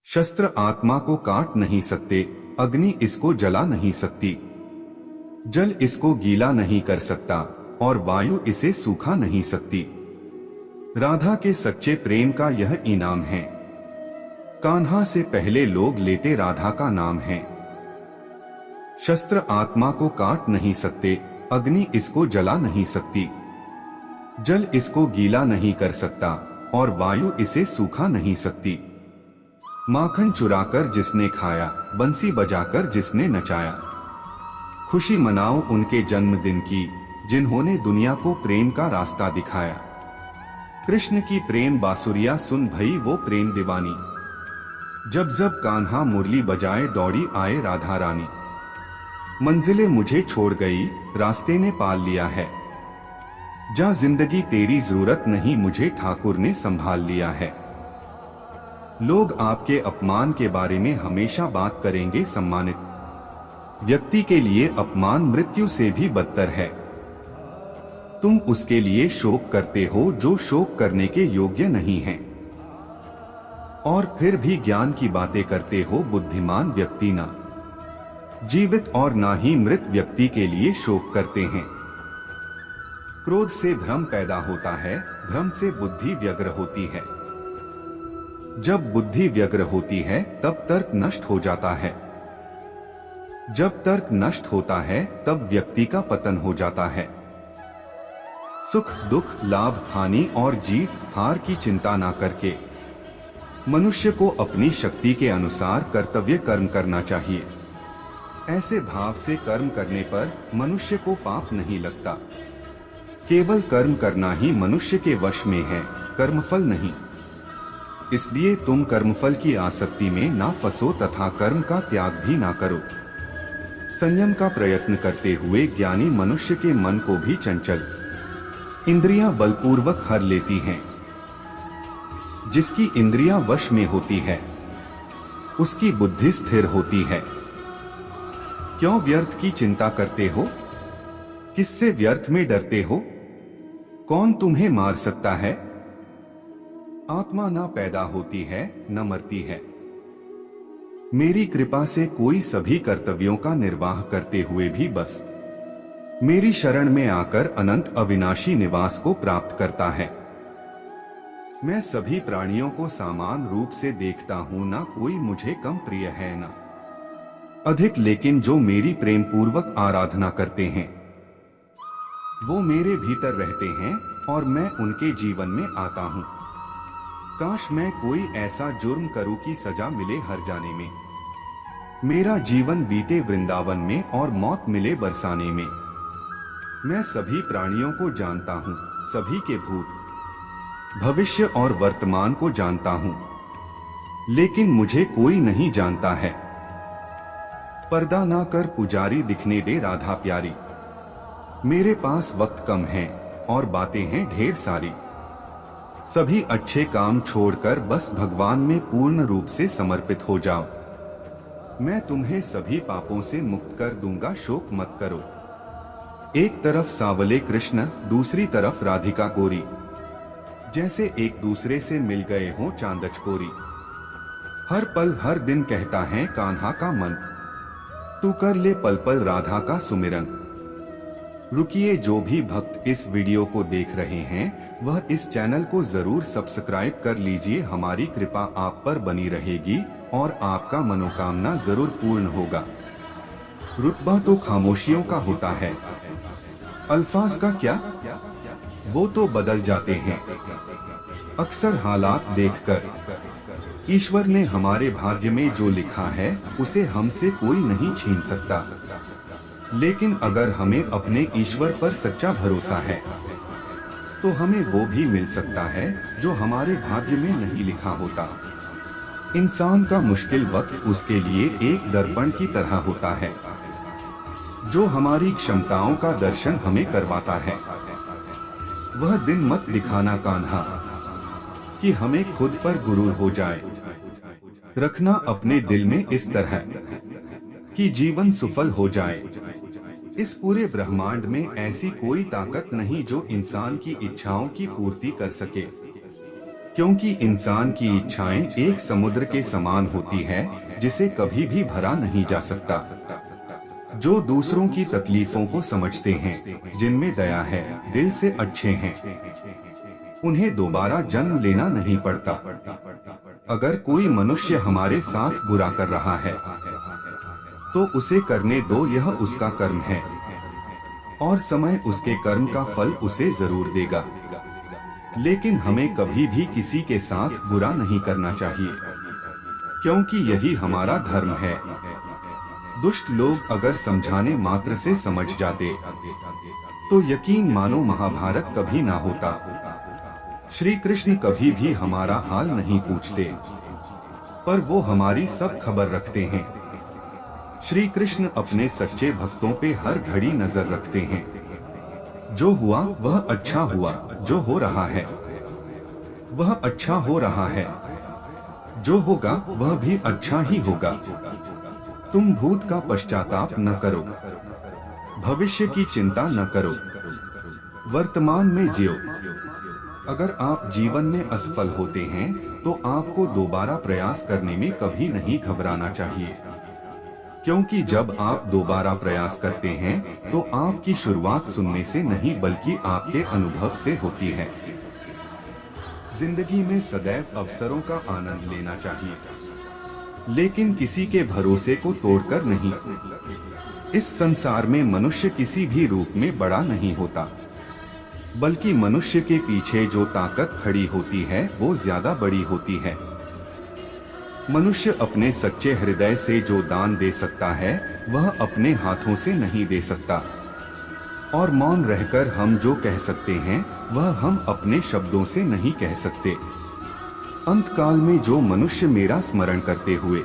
शस्त्र आत्मा को काट नहीं सकते, अग्नि इसको जला नहीं सकती, जल इसको गीला नहीं कर सकता और वायु इसे सूखा नहीं सकती। राधा के सच्चे प्रेम का यह इनाम है। कान्हा से पहले लोग लेते राधा का नाम है। शस्त्र आत्मा को काट नहीं सकते, अग्नि इसको जला नहीं सकती, जल इसको गीला नहीं कर सकता और वायु इसे सूखा नहीं सकती। माखन चुराकर जिसने खाया, बंसी बजाकर जिसने नचाया, खुशी मनाओ उनके जन्मदिन की जिन्होंने दुनिया को प्रेम का रास्ता दिखाया। कृष्ण की प्रेम बांसुरिया सुन भई वो प्रेम दीवानी, जब जब कान्हा मुरली बजाए दौड़ी आए राधा रानी। मंजिलें मुझे छोड़ गई, रास्ते ने पाल लिया है, जा जिंदगी तेरी जरूरत नहीं मुझे ठाकुर ने संभाल लिया है। लोग आपके अपमान के बारे में हमेशा बात करेंगे सम्मानित व्यक्ति के लिए अपमान मृत्यु से भी बदतर है। तुम उसके लिए शोक करते हो जो शोक करने के योग्य नहीं है, और फिर भी ज्ञान की बातें करते हो। बुद्धिमान व्यक्ति ना जीवित और ना ही मृत व्यक्ति के लिए शोक करते हैं। क्रोध से भ्रम पैदा होता है, भ्रम से बुद्धि व्यग्र होती है, जब बुद्धि व्यग्र होती है तब तर्क नष्ट हो जाता है, जब तर्क नष्ट होता है तब व्यक्ति का पतन हो जाता है। सुख दुख लाभ हानि और जीत हार की चिंता ना करके मनुष्य को अपनी शक्ति के अनुसार कर्तव्य कर्म करना चाहिए। ऐसे भाव से कर्म करने पर मनुष्य को पाप नहीं लगता। केवल कर्म करना ही मनुष्य के वश में है, कर्मफल नहीं। इसलिए तुम कर्मफल की आसक्ति में ना फंसो तथा कर्म का त्याग भी ना करो। संयम का प्रयत्न करते हुए ज्ञानी मनुष्य के मन को भी चंचल इंद्रियां बलपूर्वक हर लेती हैं। जिसकी इंद्रियां वश में होती है उसकी बुद्धि स्थिर होती है। क्यों व्यर्थ की चिंता करते हो? किससे व्यर्थ में डरते हो? कौन तुम्हें मार सकता है? आत्मा ना पैदा होती है न मरती है। मेरी कृपा से कोई सभी कर्तव्यों का निर्वाह करते हुए भी बस मेरी शरण में आकर अनंत अविनाशी निवास को प्राप्त करता है। मैं सभी प्राणियों को समान रूप से देखता हूँ, ना कोई मुझे कम प्रिय है ना अधिक, लेकिन जो मेरी प्रेम पूर्वक आराधना करते हैं वो मेरे भीतर रहते हैं और मैं उनके जीवन में आता हूँ। काश मैं कोई ऐसा जुर्म करूं कि सजा मिले हर जाने में, मेरा जीवन बीते वृंदावन में और मौत मिले बरसाने में। मैं सभी प्राणियों को जानता हूँ, सभी के भूत भविष्य और वर्तमान को जानता हूँ, लेकिन मुझे कोई नहीं जानता है। पर्दा ना कर पुजारी दिखने दे राधा प्यारी, मेरे पास वक्त कम है और बातें हैं ढेर सारी। सभी अच्छे काम छोड़कर बस भगवान में पूर्ण रूप से समर्पित हो जाओ। मैं तुम्हें सभी पापों से मुक्त कर दूंगा, शोक मत करो। एक तरफ सावले कृष्ण, दूसरी तरफ राधिका गोरी, जैसे एक दूसरे से मिल गए हों चांद चकोरी। हर पल हर दिन कहता है कान्हा का मन, तू कर ले पल पल राधा का सुमिरन। रुकिए, जो भी भक्त इस वीडियो को देख रहे हैं वह इस चैनल को जरूर सब्सक्राइब कर लीजिए। हमारी कृपा आप पर बनी रहेगी और आपका मनोकामना जरूर पूर्ण होगा। रुतबा तो खामोशियों का होता है, अल्फाज का क्या, वो तो बदल जाते हैं अक्सर हालात देखकर। ईश्वर ने हमारे भाग्य में जो लिखा है उसे हमसे कोई नहीं छीन सकता, लेकिन अगर हमें अपने ईश्वर पर सच्चा भरोसा है तो हमें वो भी मिल सकता है जो हमारे भाग्य में नहीं लिखा होता। इंसान का मुश्किल वक्त उसके लिए एक दर्पण की तरह होता है जो हमारी क्षमताओं का दर्शन हमें करवाता है। वह दिन मत दिखाना कान्हा कि हमें खुद पर गुरूर हो जाए। रखना अपने दिल में इस तरह कि जीवन सफल हो जाए। इस पूरे ब्रह्मांड में ऐसी कोई ताकत नहीं जो इंसान की इच्छाओं की पूर्ति कर सके, क्योंकि इंसान की इच्छाएं एक समुद्र के समान होती है जिसे कभी भी भरा नहीं जा सकता। जो दूसरों की तकलीफों को समझते हैं, जिनमें दया है, दिल से अच्छे हैं, उन्हें दोबारा जन्म लेना नहीं पड़ता। अगर कोई मनुष्य हमारे साथ बुरा कर रहा है तो उसे करने दो, यह उसका कर्म है और समय उसके कर्म का फल उसे जरूर देगा। लेकिन हमें कभी भी किसी के साथ बुरा नहीं करना चाहिए, क्योंकि यही हमारा धर्म है। दुष्ट लोग अगर समझाने मात्र से समझ जाते तो यकीन मानो महाभारत कभी ना होता। श्री कृष्ण कभी भी हमारा हाल नहीं पूछते, पर वो हमारी सब खबर रखते हैं। श्री कृष्ण अपने सच्चे भक्तों पे हर घड़ी नजर रखते हैं। जो हुआ वह अच्छा हुआ, जो हो रहा है वह अच्छा हो रहा है, जो होगा वह भी अच्छा ही होगा। तुम भूत का पश्चाताप न करो, भविष्य की चिंता न करो, वर्तमान में जियो। अगर आप जीवन में असफल होते हैं तो आपको दोबारा प्रयास करने में कभी नहीं घबराना चाहिए, क्योंकि जब आप दोबारा प्रयास करते हैं तो आपकी शुरुआत सुनने से नहीं बल्कि आपके अनुभव से होती है। जिंदगी में सदैव अवसरों का आनंद लेना चाहिए, लेकिन किसी के भरोसे को तोड़कर नहीं। इस संसार में मनुष्य किसी भी रूप में बड़ा नहीं होता, बल्कि मनुष्य के पीछे जो ताकत खड़ी होती है वो ज्यादा बड़ी होती है। मनुष्य अपने सच्चे हृदय से जो दान दे सकता है वह अपने हाथों से नहीं दे सकता, और मौन रहकर हम जो कह सकते हैं वह हम अपने शब्दों से नहीं कह सकते। अंतकाल में जो मनुष्य मेरा स्मरण करते हुए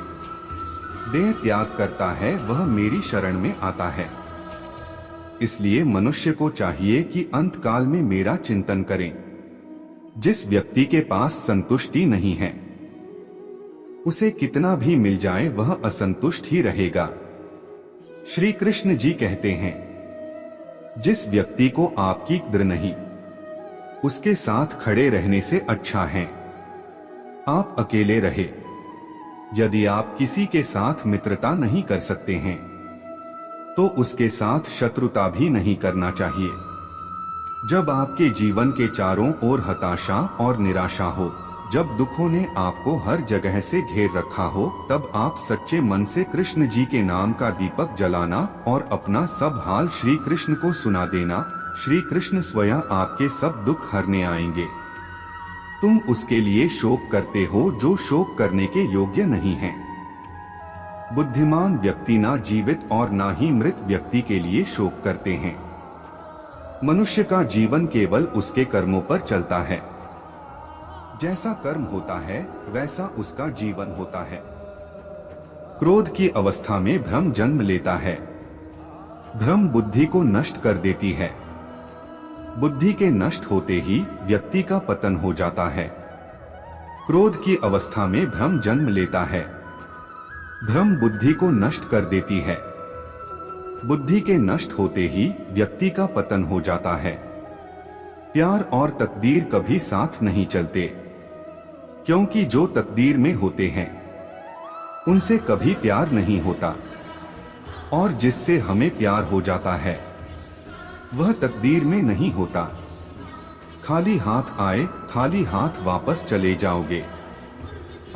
देह त्याग करता है वह मेरी शरण में आता है। इसलिए मनुष्य को चाहिए कि अंतकाल में मेरा चिंतन करें। जिस व्यक्ति के पास संतुष्टि नहीं है उसे कितना भी मिल जाए वह असंतुष्ट ही रहेगा। श्री कृष्ण जी कहते हैं, जिस व्यक्ति को आपकी कद्र नहीं उसके साथ खड़े रहने से अच्छा है आप अकेले रहे। यदि आप किसी के साथ मित्रता नहीं कर सकते हैं तो उसके साथ शत्रुता भी नहीं करना चाहिए। जब आपके जीवन के चारों ओर हताशा और निराशा हो, जब दुखों ने आपको हर जगह से घेर रखा हो, तब आप सच्चे मन से कृष्ण जी के नाम का दीपक जलाना और अपना सब हाल श्री कृष्ण को सुना देना। श्री कृष्ण स्वयं आपके सब दुख हरने आएंगे। तुम उसके लिए शोक करते हो जो शोक करने के योग्य नहीं है। बुद्धिमान व्यक्ति ना जीवित और ना ही मृत व्यक्ति के लिए शोक करते हैं। मनुष्य का जीवन केवल उसके कर्मों पर चलता है। जैसा कर्म होता है वैसा उसका जीवन होता है। क्रोध की अवस्था में भ्रम जन्म लेता है। भ्रम बुद्धि को नष्ट कर देती है। बुद्धि के नष्ट होते ही व्यक्ति का पतन हो जाता है। क्रोध की अवस्था में भ्रम जन्म लेता है। भ्रम बुद्धि को नष्ट कर देती है। बुद्धि के नष्ट होते ही व्यक्ति का पतन हो जाता है। प्यार और तकदीर कभी साथ नहीं चलते, क्योंकि जो तकदीर में होते हैं उनसे कभी प्यार नहीं होता, और जिससे हमें प्यार हो जाता है वह तकदीर में नहीं होता। खाली हाथ आए खाली हाथ वापस चले जाओगे।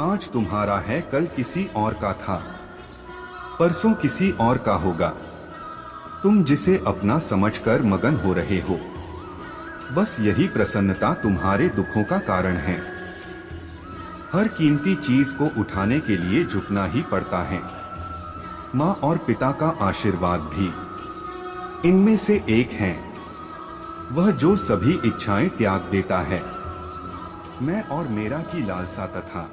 आज तुम्हारा है कल किसी और का था, परसों किसी और का होगा। तुम जिसे अपना समझकर मगन हो रहे हो, बस यही प्रसन्नता तुम्हारे दुखों का कारण है। हर कीमती चीज को उठाने के लिए झुकना ही पड़ता है। माँ और पिता का आशीर्वाद भी इनमें से एक है, वह जो सभी इच्छाएं त्याग देता है। मैं और मेरा की लालसा तथा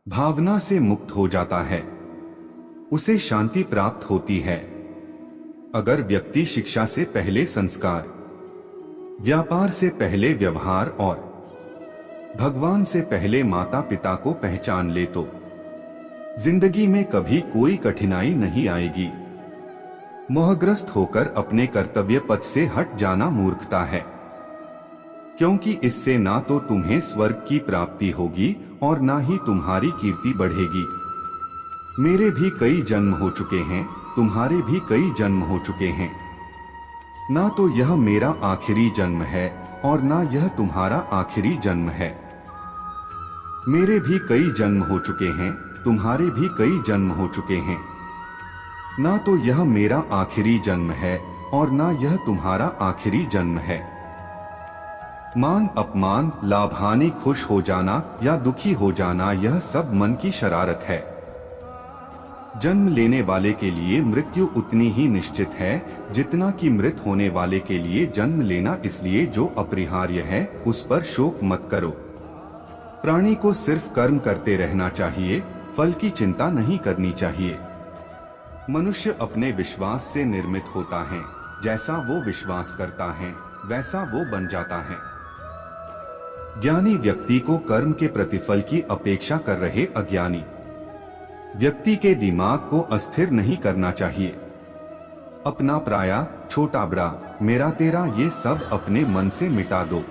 भावना से मुक्त हो जाता है, उसे शांति प्राप्त होती है। अगर व्यक्ति शिक्षा से पहले संस्कार, व्यापार से पहले व्यवहार और भगवान से पहले माता पिता को पहचान ले तो जिंदगी में कभी कोई कठिनाई नहीं आएगी। मोहग्रस्त होकर अपने कर्तव्य पथ से हट जाना मूर्खता है, क्योंकि इससे ना तो तुम्हें स्वर्ग की प्राप्ति होगी और ना ही तुम्हारी कीर्ति बढ़ेगी। मेरे भी कई जन्म हो चुके हैं, तुम्हारे भी कई जन्म हो चुके हैं। ना तो यह मेरा आखिरी जन्म है और ना यह तुम्हारा आखिरी जन्म है। मेरे भी कई जन्म हो चुके हैं, तुम्हारे भी कई जन्म हो चुके हैं। ना तो यह मेरा आखिरी जन्म है और ना यह तुम्हारा आखिरी जन्म है। मान अपमान, लाभ हानि, खुश हो जाना या दुखी हो जाना, यह सब मन की शरारत है। जन्म लेने वाले के लिए मृत्यु उतनी ही निश्चित है जितना कि मृत होने वाले के लिए जन्म लेना, इसलिए जो अपरिहार्य है उस पर शोक मत करो। प्राणी को सिर्फ कर्म करते रहना चाहिए, फल की चिंता नहीं करनी चाहिए। मनुष्य अपने विश्वास से निर्मित होता है, जैसा वो विश्वास करता है वैसा वो बन जाता है। ज्ञानी व्यक्ति को कर्म के प्रतिफल की अपेक्षा कर रहे अज्ञानी व्यक्ति के दिमाग को अस्थिर नहीं करना चाहिए। अपना पराया, छोटा बड़ा, मेरा तेरा, ये सब अपने मन से मिटा दो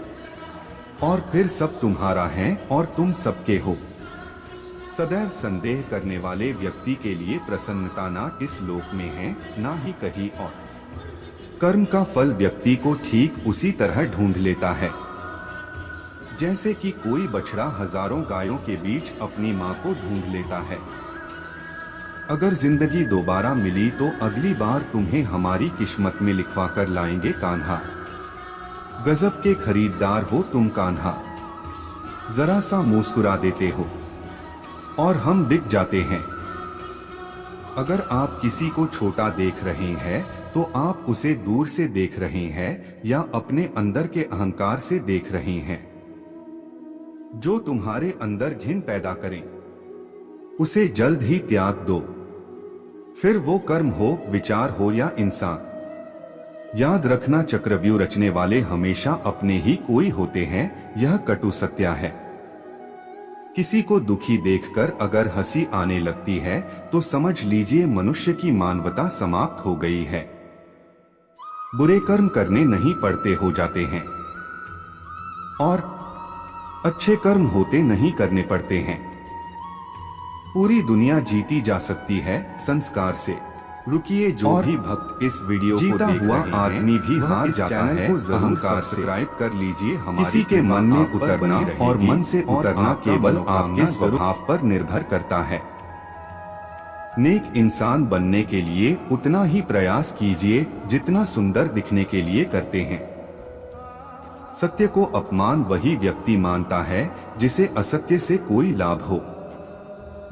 और फिर सब तुम्हारा है और तुम सबके हो। सदैव संदेह करने वाले व्यक्ति के लिए प्रसन्नता ना इस लोक में है ना ही कहीं और। कर्म का फल व्यक्ति को ठीक उसी तरह ढूंढ लेता है जैसे कि कोई बछड़ा हजारों गायों के बीच अपनी मां को ढूंढ लेता है। अगर जिंदगी दोबारा मिली तो अगली बार तुम्हें हमारी किस्मत में लिखवा कर लाएंगे कान्हा। गजब के खरीदार हो तुम कान्हा, जरा सा मुस्कुरा देते हो और हम बिक जाते हैं। अगर आप किसी को छोटा देख रहे हैं तो आप उसे दूर से देख रहे हैं या अपने अंदर के अहंकार से देख रहे हैं। जो तुम्हारे अंदर घिन पैदा करें उसे जल्द ही त्याग दो, फिर वो कर्म हो, विचार हो या इंसान। याद रखना, चक्रव्यूह रचने वाले हमेशा अपने ही कोई होते हैं, यह कटु सत्य है। किसी को दुखी देखकर अगर हंसी आने लगती है तो समझ लीजिए मनुष्य की मानवता समाप्त हो गई है। बुरे कर्म करने नहीं पड़ते हो जाते हैं और अच्छे कर्म होते नहीं करने पड़ते हैं। पूरी दुनिया जीती जा सकती है संस्कार से। रुकिए, जो भी भक्त इस वीडियो को देख हुआ आदमी भी हार जाता है, अहंकार से सब्सक्राइब कर लीजिए। किसी के मन में उतरना और मन से उतरना केवल आपके स्वभाव पर निर्भर करता है। नेक इंसान बनने के लिए उतना ही प्रयास कीजिए जितना सुंदर दिखने के लिए करते हैं। सत्य को अपमान वही व्यक्ति मानता है जिसे असत्य से कोई लाभ हो।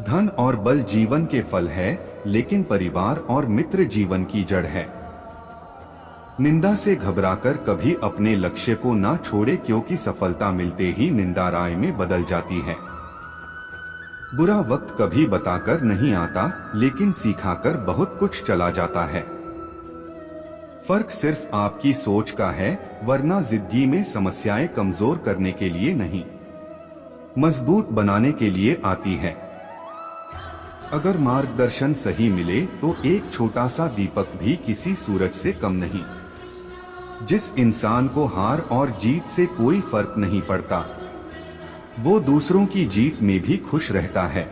धन और बल जीवन के फल है, लेकिन परिवार और मित्र जीवन की जड़ है। निंदा से घबराकर कभी अपने लक्ष्य को ना छोड़े, क्योंकि सफलता मिलते ही निंदा राय में बदल जाती है। बुरा वक्त कभी बताकर नहीं आता, लेकिन सिखाकर बहुत कुछ चला जाता है। फर्क सिर्फ आपकी सोच का है, वरना जिंदगी में समस्याएं कमजोर करने के लिए नहीं, मजबूत बनाने के लिए आती है। अगर मार्गदर्शन सही मिले तो एक छोटा सा दीपक भी किसी सूरज से कम नहीं। जिस इंसान को हार और जीत से कोई फर्क नहीं पड़ता, वो दूसरों की जीत में भी खुश रहता है।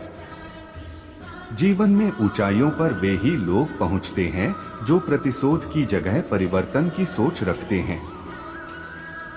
जीवन में ऊंचाइयों पर वे ही लोग पहुंचते हैं जो प्रतिशोध की जगह परिवर्तन की सोच रखते हैं।